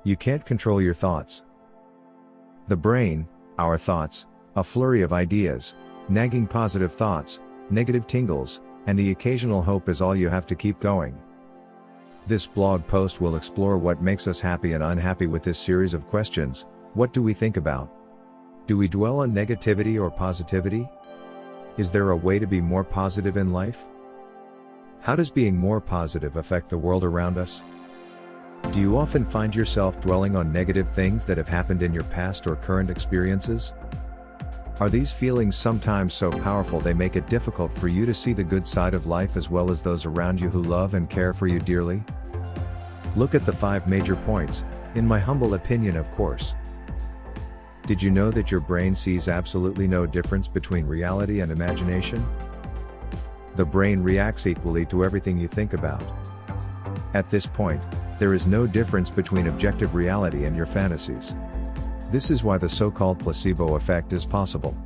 You can't control your thoughts. The brain, our thoughts, a flurry of ideas, nagging positive thoughts, negative tingles, and the occasional hope is all you have to keep going. This blog post will explore what makes us happy and unhappy with this series of questions. What do we think about? Do we dwell on negativity or positivity? Is there a way to be more positive in life? How does being more positive affect the world around us? Do you often find yourself dwelling on negative things that have happened in your past or current experiences? Are these feelings sometimes so powerful they make it difficult for you to see the good side of life as well as those around you who love and care for you dearly? Look at the 5 major points, in my humble opinion, of course. Did you know that your brain sees absolutely no difference between reality and imagination? The brain reacts equally to everything you think about. At this point, there is no difference between objective reality and your fantasies. This is why the so-called placebo effect is possible.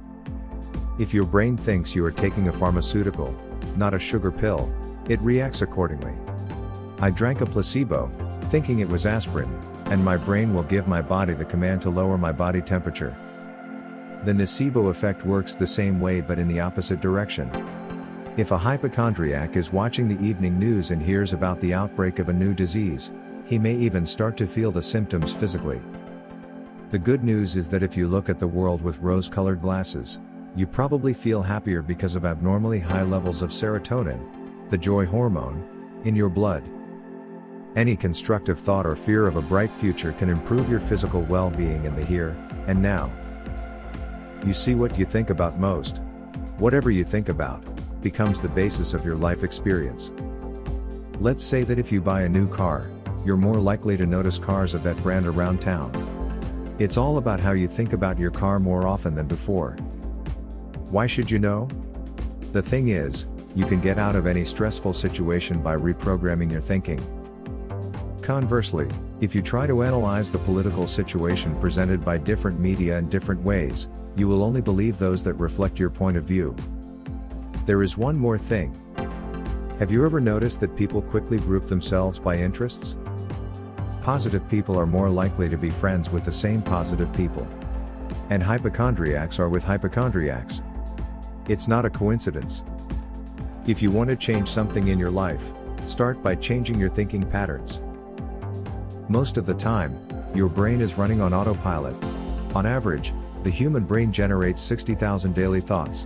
If your brain thinks you are taking a pharmaceutical, not a sugar pill, it reacts accordingly. I drank a placebo, thinking it was aspirin, and my brain will give my body the command to lower my body temperature. The nocebo effect works the same way but in the opposite direction. If a hypochondriac is watching the evening news and hears about the outbreak of a new disease, he may even start to feel the symptoms physically. The good news is that if you look at the world with rose-colored glasses, you probably feel happier because of abnormally high levels of serotonin, the joy hormone, in your blood. Any constructive thought or fear of a bright future can improve your physical well-being in the here and now. You see what you think about most. Whatever you think about becomes the basis of your life experience. Let's say that if you buy a new car, you're more likely to notice cars of that brand around town. It's all about how you think about your car more often than before. Why should you know? The thing is, you can get out of any stressful situation by reprogramming your thinking. Conversely, if you try to analyze the political situation presented by different media in different ways, you will only believe those that reflect your point of view. There is one more thing. Have you ever noticed that people quickly group themselves by interests? Positive people are more likely to be friends with the same positive people. And hypochondriacs are with hypochondriacs. It's not a coincidence. If you want to change something in your life, start by changing your thinking patterns. Most of the time, your brain is running on autopilot. On average, the human brain generates 60,000 daily thoughts.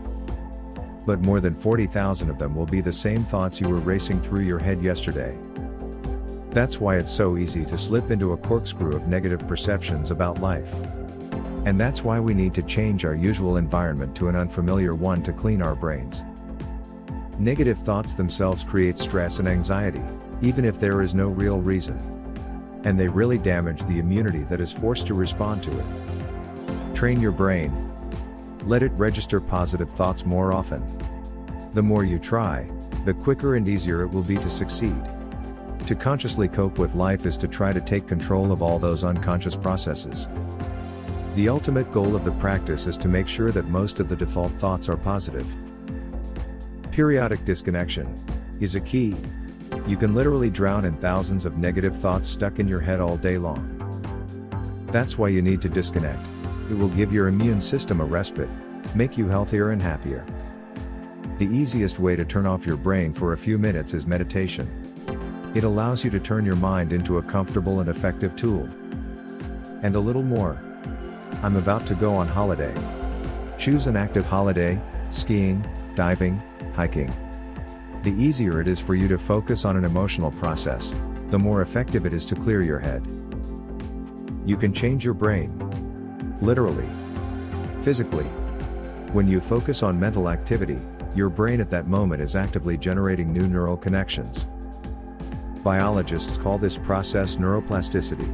But more than 40,000 of them will be the same thoughts you were racing through your head yesterday. That's why it's so easy to slip into a corkscrew of negative perceptions about life. And that's why we need to change our usual environment to an unfamiliar one to clean our brains. Negative thoughts themselves create stress and anxiety, even if there is no real reason. And they really damage the immunity that is forced to respond to it. Train your brain. Let it register positive thoughts more often. The more you try, the quicker and easier it will be to succeed. To consciously cope with life is to try to take control of all those unconscious processes. The ultimate goal of the practice is to make sure that most of the default thoughts are positive. Periodic disconnection is a key. You can literally drown in thousands of negative thoughts stuck in your head all day long. That's why you need to disconnect. It will give your immune system a respite, make you healthier and happier. The easiest way to turn off your brain for a few minutes is meditation. It allows you to turn your mind into a comfortable and effective tool. And a little more. I'm about to go on holiday. Choose an active holiday: skiing, diving, hiking. The easier it is for you to focus on an emotional process, the more effective it is to clear your head. You can change your brain. Literally. Physically. When you focus on mental activity, your brain at that moment is actively generating new neural connections. Biologists call this process neuroplasticity.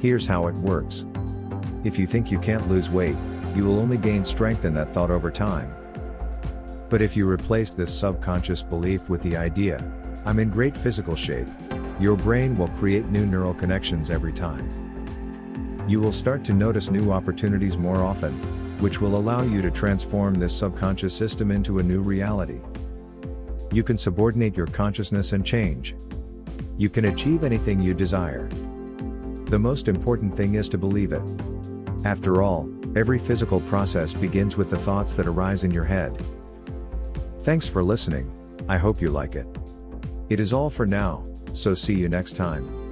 Here's how it works. If you think you can't lose weight, you will only gain strength in that thought over time. But if you replace this subconscious belief with the idea, "I'm in great physical shape," your brain will create new neural connections every time. You will start to notice new opportunities more often, which will allow you to transform this subconscious system into a new reality. You can subordinate your consciousness and change. You can achieve anything you desire. The most important thing is to believe it. After all, every physical process begins with the thoughts that arise in your head. Thanks for listening. I hope you like it. It is all for now, so see you next time.